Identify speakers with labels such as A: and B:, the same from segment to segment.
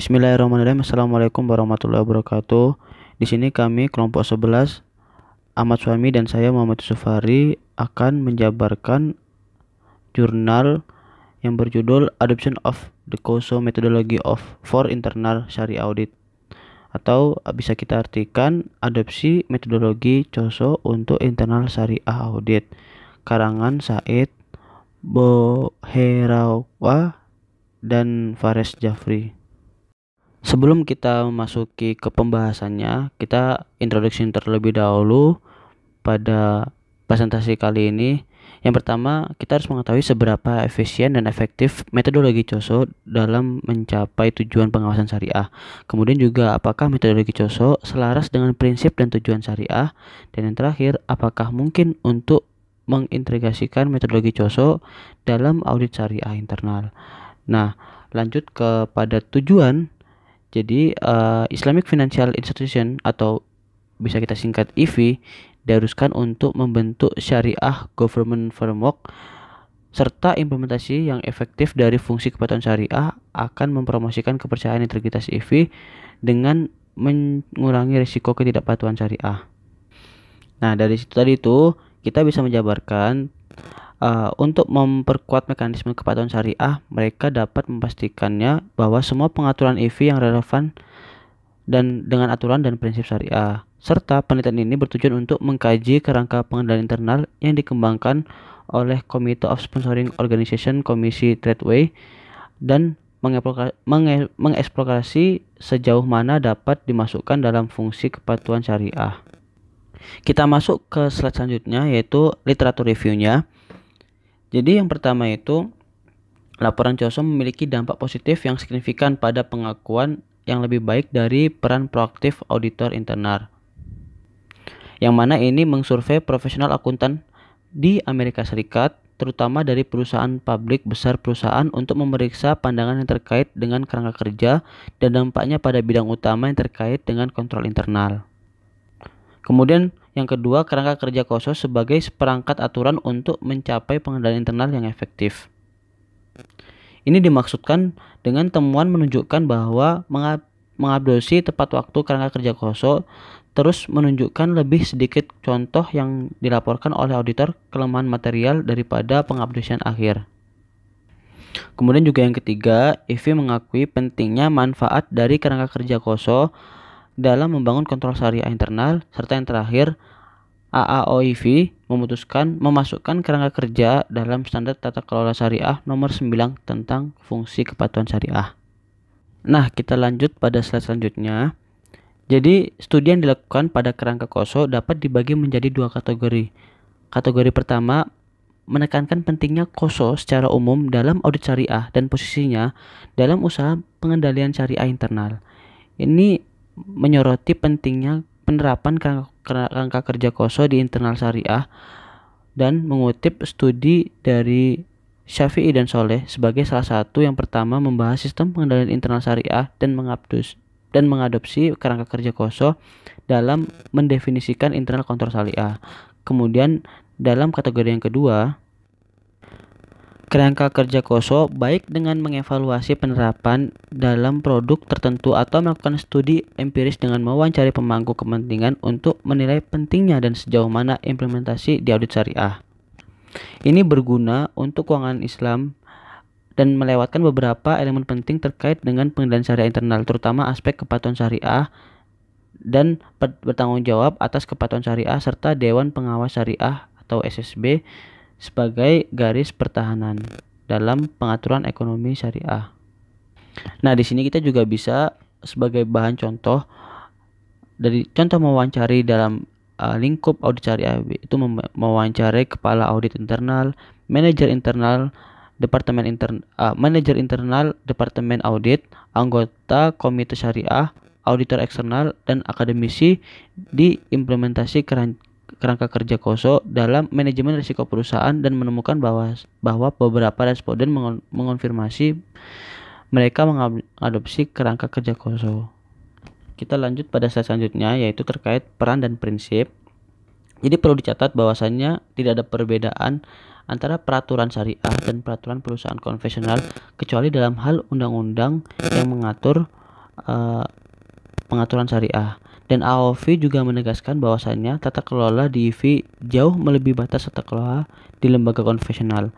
A: Bismillahirrahmanirrahim. Assalamualaikum warahmatullahi wabarakatuh. Di sini kami kelompok 11 Ahmad Suami dan saya Muhammad Yusufari akan menjabarkan jurnal yang berjudul Adoption of the COSO Methodology for Internal Sharia Audit, atau bisa kita artikan adopsi metodologi COSO untuk internal syariah audit, karangan Said Boherawa dan Fares Jafri. Sebelum kita memasuki ke pembahasannya, kita introduksi terlebih dahulu pada presentasi kali ini. Yang pertama, kita harus mengetahui seberapa efisien dan efektif metodologi COSO dalam mencapai tujuan pengawasan syariah. Kemudian juga apakah metodologi COSO selaras dengan prinsip dan tujuan syariah. Dan yang terakhir, apakah mungkin untuk mengintegrasikan metodologi COSO dalam audit syariah internal. Nah, lanjut kepada tujuan. Jadi Islamic Financial Institution atau bisa kita singkat IFI diharuskan untuk membentuk syariah government framework serta implementasi yang efektif dari fungsi kepatuhan syariah akan mempromosikan kepercayaan integritas IFI dengan mengurangi risiko ketidakpatuhan syariah. Nah, dari situ tadi itu kita bisa menjabarkan untuk memperkuat mekanisme kepatuhan syariah, mereka dapat memastikannya bahwa semua pengaturan IFI yang relevan dan dengan aturan dan prinsip syariah. Serta penelitian ini bertujuan untuk mengkaji kerangka pengendalian internal yang dikembangkan oleh Committee of Sponsoring Organization Komisi Tradeway dan mengeksplorasi sejauh mana dapat dimasukkan dalam fungsi kepatuhan syariah. Kita masuk ke slide selanjutnya, yaitu literatur reviewnya. Jadi yang pertama itu, laporan COSO memiliki dampak positif yang signifikan pada pengakuan yang lebih baik dari peran proaktif auditor internal. Yang mana ini mengsurvei profesional akuntan di Amerika Serikat, terutama dari perusahaan publik besar perusahaan untuk memeriksa pandangan yang terkait dengan kerangka kerja dan dampaknya pada bidang utama yang terkait dengan kontrol internal. Kemudian yang kedua, kerangka kerja COSO sebagai seperangkat aturan untuk mencapai pengendalian internal yang efektif. Ini dimaksudkan dengan temuan menunjukkan bahwa mengadopsi tepat waktu kerangka kerja COSO terus menunjukkan lebih sedikit contoh yang dilaporkan oleh auditor kelemahan material daripada pengabdosian akhir. Kemudian juga yang ketiga, IFI mengakui pentingnya manfaat dari kerangka kerja COSO dalam membangun kontrol syariah internal, serta yang terakhir, AAOIV memutuskan memasukkan kerangka kerja dalam standar tata kelola syariah nomor 9 tentang fungsi kepatuhan syariah. Nah, kita lanjut pada slide selanjutnya. Jadi, studi yang dilakukan pada kerangka COSO dapat dibagi menjadi dua kategori. Kategori pertama menekankan pentingnya COSO secara umum dalam audit syariah dan posisinya dalam usaha pengendalian syariah internal. Ini menyoroti pentingnya penerapan kerangka kerja COSO di internal syariah dan mengutip studi dari Syafi'i dan Soleh sebagai salah satu yang pertama membahas sistem pengendalian internal syariah dan mengadopsi kerangka kerja COSO dalam mendefinisikan internal kontrol syariah. Kemudian dalam kategori yang kedua, kerangka kerja COSO baik dengan mengevaluasi penerapan dalam produk tertentu atau melakukan studi empiris dengan mewawancari pemangku kepentingan untuk menilai pentingnya dan sejauh mana implementasi di audit syariah. Ini berguna untuk keuangan Islam dan melewatkan beberapa elemen penting terkait dengan pengendalian syariah internal, terutama aspek kepatuhan syariah dan bertanggung jawab atas kepatuhan syariah serta Dewan Pengawas Syariah atau SSB sebagai garis pertahanan dalam pengaturan ekonomi syariah. Nah, di sini kita juga bisa sebagai bahan contoh dari contoh mewawancari dalam lingkup audit syariah itu mewawancarai kepala audit internal, manajer internal, manajer internal departemen audit, anggota komite syariah, auditor eksternal dan akademisi di implementasi kerangka kerja COSO dalam manajemen risiko perusahaan dan menemukan bahwa beberapa responden mengonfirmasi mereka mengadopsi kerangka kerja COSO. Kita lanjut pada slide selanjutnya, yaitu terkait peran dan prinsip. Jadi perlu dicatat bahwasannya tidak ada perbedaan antara peraturan syariah dan peraturan perusahaan konvensional kecuali dalam hal undang-undang yang mengatur uh, pengaturan syariah. Dan AOV juga menegaskan bahwasannya tata kelola di IV jauh melebihi batas tata kelola di lembaga konvensional.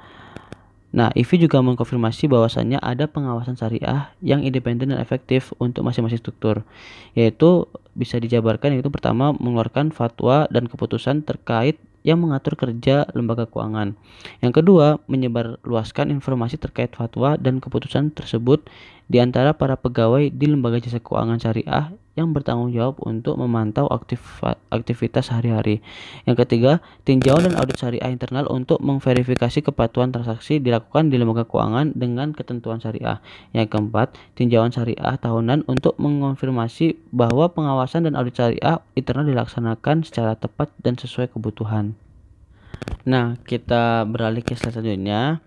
A: Nah, IV juga mengkonfirmasi bahwasannya ada pengawasan syariah yang independen dan efektif untuk masing-masing struktur, yaitu bisa dijabarkan yaitu pertama mengeluarkan fatwa dan keputusan terkait yang mengatur kerja lembaga keuangan. Yang kedua, menyebarluaskan informasi terkait fatwa dan keputusan tersebut di antara para pegawai di lembaga jasa keuangan syariah yang bertanggung jawab untuk memantau aktivitas sehari-hari. Yang ketiga, tinjauan dan audit syariah internal untuk memverifikasi kepatuhan transaksi dilakukan di lembaga keuangan dengan ketentuan syariah. Yang keempat, tinjauan syariah tahunan untuk mengonfirmasi bahwa pengawasan dan audit syariah internal dilaksanakan secara tepat dan sesuai kebutuhan. Nah, kita beralih ke slide selanjutnya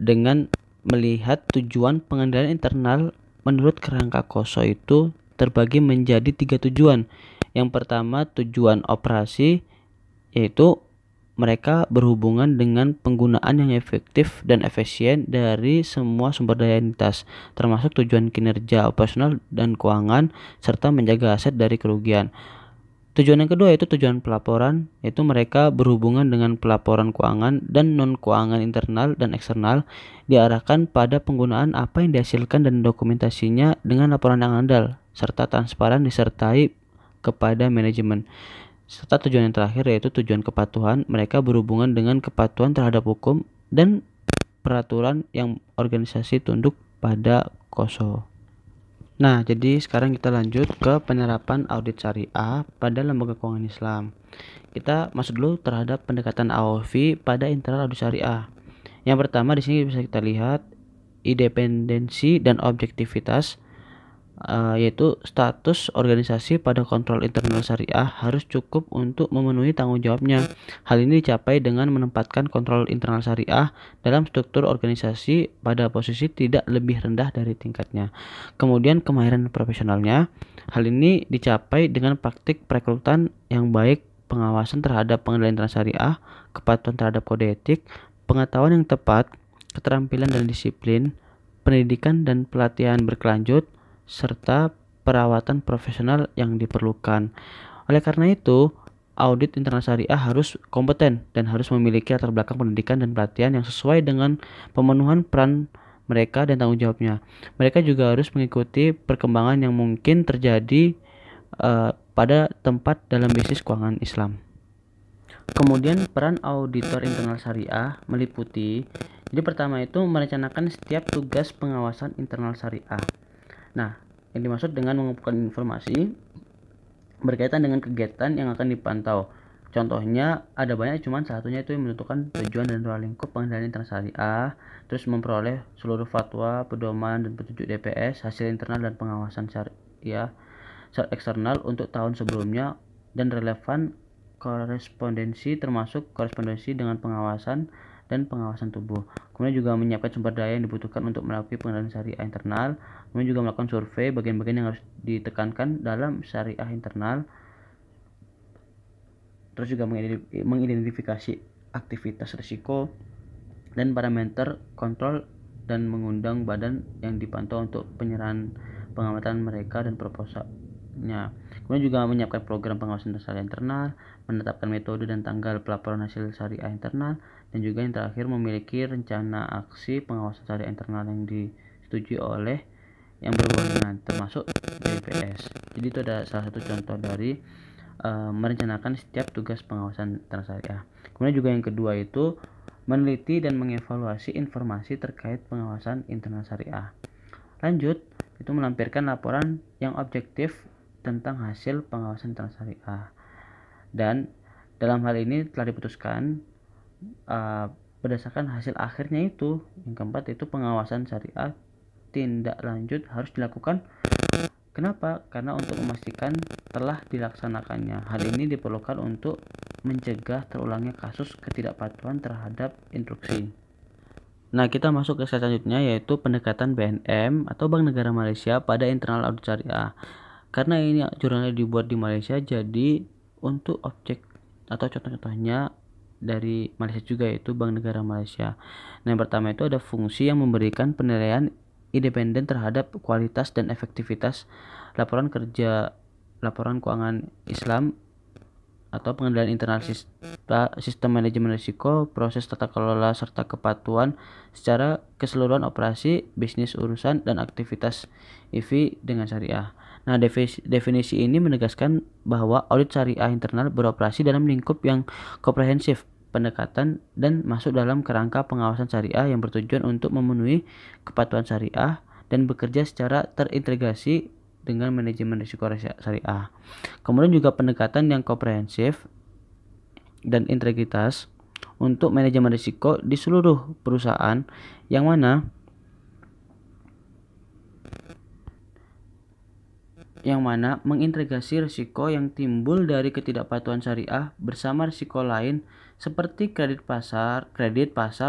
A: dengan melihat tujuan pengendalian internal menurut kerangka KOSO itu terbagi menjadi 3 tujuan. Yang pertama, tujuan operasi, yaitu mereka berhubungan dengan penggunaan yang efektif dan efisien dari semua sumber daya entitas, termasuk tujuan kinerja operasional dan keuangan, serta menjaga aset dari kerugian. Tujuan yang kedua yaitu tujuan pelaporan, yaitu mereka berhubungan dengan pelaporan keuangan dan non-keuangan internal dan eksternal, diarahkan pada penggunaan apa yang dihasilkan dan dokumentasinya dengan laporan yang andal, serta transparan disertai kepada manajemen. Serta tujuan yang terakhir yaitu tujuan kepatuhan, mereka berhubungan dengan kepatuhan terhadap hukum dan peraturan yang organisasi tunduk pada KOSO. Nah, jadi sekarang kita lanjut ke penerapan audit syariah pada lembaga keuangan Islam. Kita masuk dulu terhadap pendekatan AOV pada internal audit syariah. Yang pertama di sini bisa kita lihat independensi dan objektivitas, yaitu status organisasi pada kontrol internal syariah harus cukup untuk memenuhi tanggung jawabnya. Hal ini dicapai dengan menempatkan kontrol internal syariah dalam struktur organisasi pada posisi tidak lebih rendah dari tingkatnya. Kemudian kemahiran profesionalnya, hal ini dicapai dengan praktik perekrutan yang baik, pengawasan terhadap pengendalian internal syariah, kepatuhan terhadap kode etik, pengetahuan yang tepat, keterampilan dan disiplin, pendidikan dan pelatihan berkelanjut, serta perawatan profesional yang diperlukan. Oleh karena itu, audit internal syariah harus kompeten dan harus memiliki latar belakang pendidikan dan pelatihan yang sesuai dengan pemenuhan peran mereka dan tanggung jawabnya. Mereka juga harus mengikuti perkembangan yang mungkin terjadi pada tempat dalam bisnis keuangan Islam. Kemudian peran auditor internal syariah meliputi, jadi pertama itu merencanakan setiap tugas pengawasan internal syariah. Nah, yang dimaksud dengan mengumpulkan informasi berkaitan dengan kegiatan yang akan dipantau. Contohnya ada banyak, cuman satunya itu yang menentukan tujuan dan ruang lingkup pengendalian internal syariah, terus memperoleh seluruh fatwa, pedoman dan petunjuk DPS, hasil internal dan pengawasan syariah eksternal untuk tahun sebelumnya, dan relevan korespondensi termasuk korespondensi dengan pengawasan dan pengawasan tubuh. Kemudian juga menyiapkan sumber daya yang dibutuhkan untuk melakukan pengendalian syariah internal. Kemudian juga melakukan survei bagian-bagian yang harus ditekankan dalam syariah internal. Terus juga mengidentifikasi aktivitas risiko dan parameter kontrol dan mengundang badan yang dipantau untuk penyerahan pengamatan mereka dan proposalnya. Kemudian juga menyiapkan program pengawasan syariah internal, menetapkan metode dan tanggal pelaporan hasil syariah internal, dan juga yang terakhir memiliki rencana aksi pengawasan syariah internal yang disetujui oleh yang berwenang termasuk DPS. Jadi itu ada salah satu contoh dari merencanakan setiap tugas pengawasan internal syariah. Kemudian juga yang kedua itu meneliti dan mengevaluasi informasi terkait pengawasan internal syariah. Lanjut, itu melampirkan laporan yang objektif tentang hasil pengawasan internal syariah. Dan dalam hal ini telah diputuskan berdasarkan hasil akhirnya itu, yang keempat itu pengawasan syariah tindak lanjut harus dilakukan. Kenapa? Karena untuk memastikan telah dilaksanakannya. Hal ini diperlukan untuk mencegah terulangnya kasus ketidakpatuhan terhadap instruksi. Nah, kita masuk ke slide selanjutnya yaitu pendekatan BNM atau Bank Negara Malaysia pada internal audit syariah. Karena ini jurnalnya dibuat di Malaysia, jadi untuk objek atau contoh-contohnya dari Malaysia juga yaitu Bank Negara Malaysia. Nah, yang pertama itu ada fungsi yang memberikan penilaian independen terhadap kualitas dan efektivitas laporan keuangan Islam atau pengendalian internal sistem manajemen risiko, proses tata kelola serta kepatuhan secara keseluruhan operasi, bisnis urusan, dan aktivitas IV dengan syariah. Nah, definisi ini menegaskan bahwa audit syariah internal beroperasi dalam lingkup yang komprehensif pendekatan dan masuk dalam kerangka pengawasan syariah yang bertujuan untuk memenuhi kepatuhan syariah dan bekerja secara terintegrasi dengan manajemen risiko syariah. Kemudian juga pendekatan yang komprehensif dan integritas untuk manajemen risiko di seluruh perusahaan yang mana mengintegrasi risiko yang timbul dari ketidakpatuhan syariah bersama risiko lain seperti kredit pasar,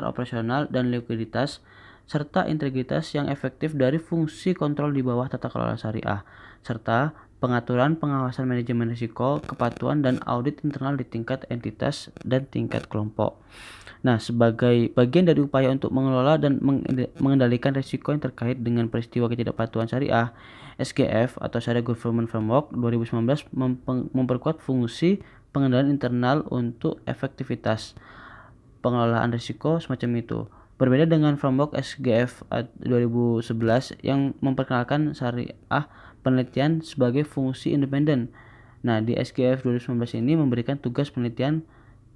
A: operasional, dan likuiditas, serta integritas yang efektif dari fungsi kontrol di bawah tata kelola syariah, serta pengaturan pengawasan manajemen risiko, kepatuhan, dan audit internal di tingkat entitas dan tingkat kelompok. Nah, sebagai bagian dari upaya untuk mengelola dan mengendalikan risiko yang terkait dengan peristiwa ketidakpatuhan syariah, SGF atau Syariah Governance Framework 2019 memperkuat fungsi pengendalian internal untuk efektivitas pengelolaan risiko semacam itu. Berbeda dengan framework SGF 2011 yang memperkenalkan syariah penelitian sebagai fungsi independen. Nah, di SGF 2019 ini memberikan tugas penelitian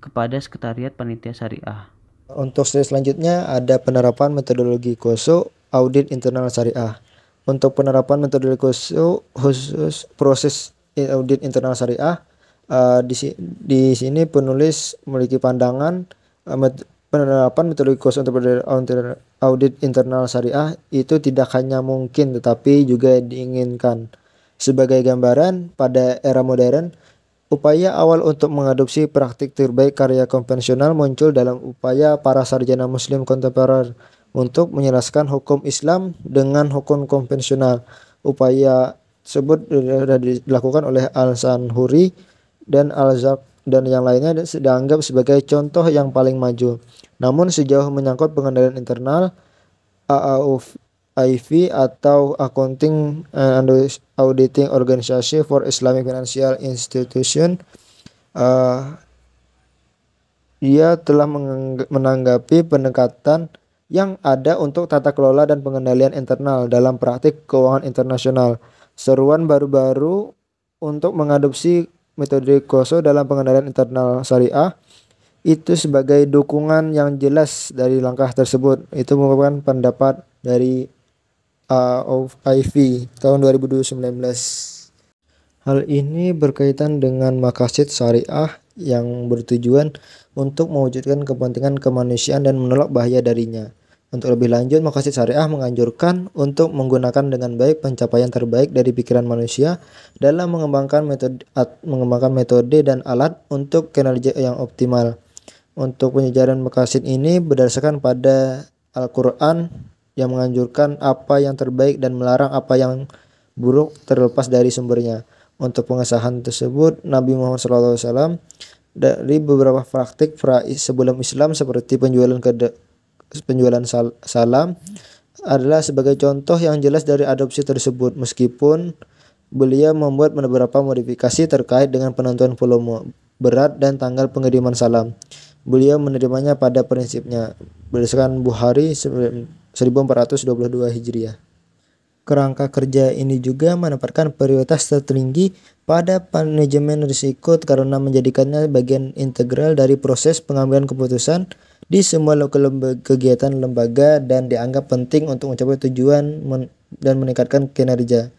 A: kepada Sekretariat Panitia Syariah.
B: Untuk slide selanjutnya ada penerapan metodologi KOSO audit internal syariah. Untuk penerapan metodologi KOSO khusus proses audit internal syariah, di sini penulis memiliki pandangan penerapan metodologi KOSO untuk audit internal syariah itu tidak hanya mungkin tetapi juga diinginkan. Sebagai gambaran, pada era modern, upaya awal untuk mengadopsi praktik terbaik karya konvensional muncul dalam upaya para sarjana muslim kontemporer untuk menjelaskan hukum Islam dengan hukum konvensional. Upaya tersebut dilakukan oleh Al-Sanhuri dan Al-Zak dan yang lainnya dianggap sebagai contoh yang paling maju. Namun sejauh menyangkut pengendalian internal, AAUIV atau Accounting and Auditing Organization for Islamic Financial Institution, ia telah menanggapi pendekatan yang ada untuk tata kelola dan pengendalian internal dalam praktik keuangan internasional. Seruan baru-baru untuk mengadopsi metode KOSO dalam pengendalian internal syariah itu sebagai dukungan yang jelas dari langkah tersebut. Itu merupakan pendapat dari IV tahun 2019. Hal ini berkaitan dengan maqasid syariah yang bertujuan untuk mewujudkan kepentingan kemanusiaan dan menolak bahaya darinya. Untuk lebih lanjut, maqasid syariah menganjurkan untuk menggunakan dengan baik pencapaian terbaik dari pikiran manusia dalam mengembangkan metode dan alat untuk kinerja yang optimal. Untuk penyejaran maqasid ini berdasarkan pada Al-Quran yang menganjurkan apa yang terbaik dan melarang apa yang buruk terlepas dari sumbernya. Untuk pengesahan tersebut, Nabi Muhammad SAW dari beberapa praktik sebelum Islam seperti penjualan salam adalah sebagai contoh yang jelas dari adopsi tersebut, meskipun beliau membuat beberapa modifikasi terkait dengan penentuan volume, berat, dan tanggal pengiriman salam. Beliau menerimanya pada prinsipnya berdasarkan Bukhari 1422 Hijriah. Kerangka kerja ini juga menempatkan prioritas tertinggi pada manajemen risiko karena menjadikannya bagian integral dari proses pengambilan keputusan di semua kegiatan lembaga dan dianggap penting untuk mencapai tujuan dan meningkatkan kinerja.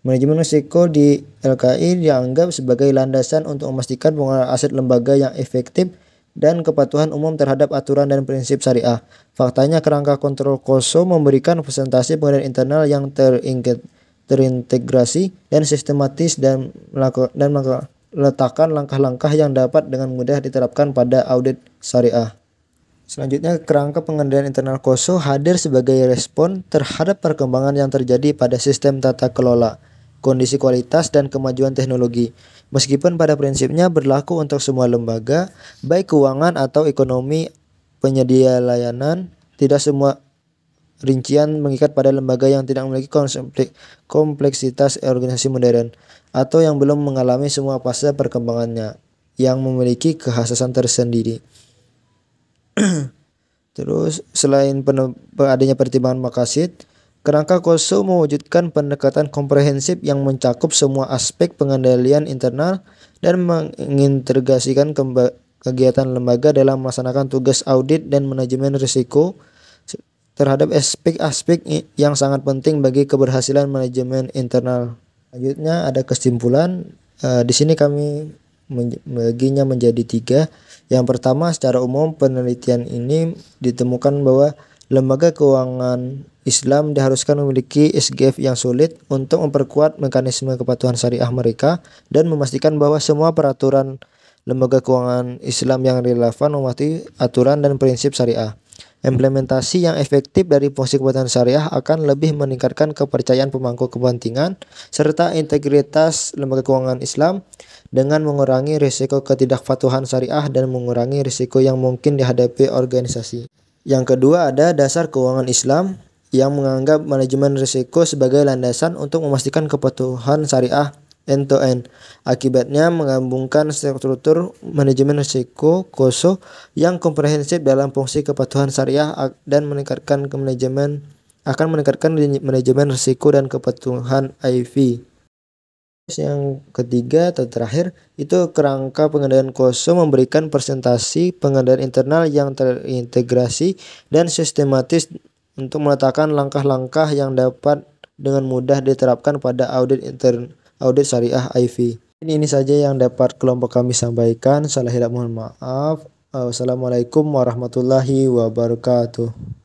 B: Manajemen risiko di LKI dianggap sebagai landasan untuk memastikan pengelolaan aset lembaga yang efektif dan kepatuhan umum terhadap aturan dan prinsip syariah. Faktanya, kerangka kontrol KOSO memberikan presentasi pengendalian internal yang terintegrasi dan sistematis dan meletakkan langkah-langkah yang dapat dengan mudah diterapkan pada audit syariah. Selanjutnya, kerangka pengendalian internal KOSO hadir sebagai respon terhadap perkembangan yang terjadi pada sistem tata kelola, kondisi kualitas, dan kemajuan teknologi. Meskipun pada prinsipnya berlaku untuk semua lembaga, baik keuangan atau ekonomi penyedia layanan, tidak semua rincian mengikat pada lembaga yang tidak memiliki kompleksitas organisasi modern atau yang belum mengalami semua fase perkembangannya, yang memiliki kekhasan tersendiri. Terus selain adanya pertimbangan maqasid, kerangka KOSO mewujudkan pendekatan komprehensif yang mencakup semua aspek pengendalian internal dan mengintegrasikan kegiatan lembaga dalam melaksanakan tugas audit dan manajemen risiko terhadap aspek-aspek yang sangat penting bagi keberhasilan manajemen internal. Selanjutnya ada kesimpulan. Di sini kami membaginya menjadi 3. Yang pertama, secara umum penelitian ini ditemukan bahwa lembaga keuangan Islam diharuskan memiliki SGF yang solid untuk memperkuat mekanisme kepatuhan syariah mereka dan memastikan bahwa semua peraturan lembaga keuangan Islam yang relevan mematuhi aturan dan prinsip syariah. Implementasi yang efektif dari fungsi kepatuhan syariah akan lebih meningkatkan kepercayaan pemangku kepentingan serta integritas lembaga keuangan Islam dengan mengurangi risiko ketidakpatuhan syariah dan mengurangi risiko yang mungkin dihadapi organisasi. Yang kedua ada dasar keuangan Islam yang menganggap manajemen risiko sebagai landasan untuk memastikan kepatuhan syariah end-to-end. Akibatnya menggabungkan struktur manajemen risiko KOSO yang komprehensif dalam fungsi kepatuhan syariah dan meningkatkan manajemen risiko dan kepatuhan IV. Yang ketiga atau terakhir itu kerangka pengendalian KOSO memberikan presentasi pengendalian internal yang terintegrasi dan sistematis untuk meletakkan langkah-langkah yang dapat dengan mudah diterapkan pada audit syariah IV. Ini saja yang dapat kelompok kami sampaikan. Salah hilap mohon maaf. Wassalamualaikum warahmatullahi wabarakatuh.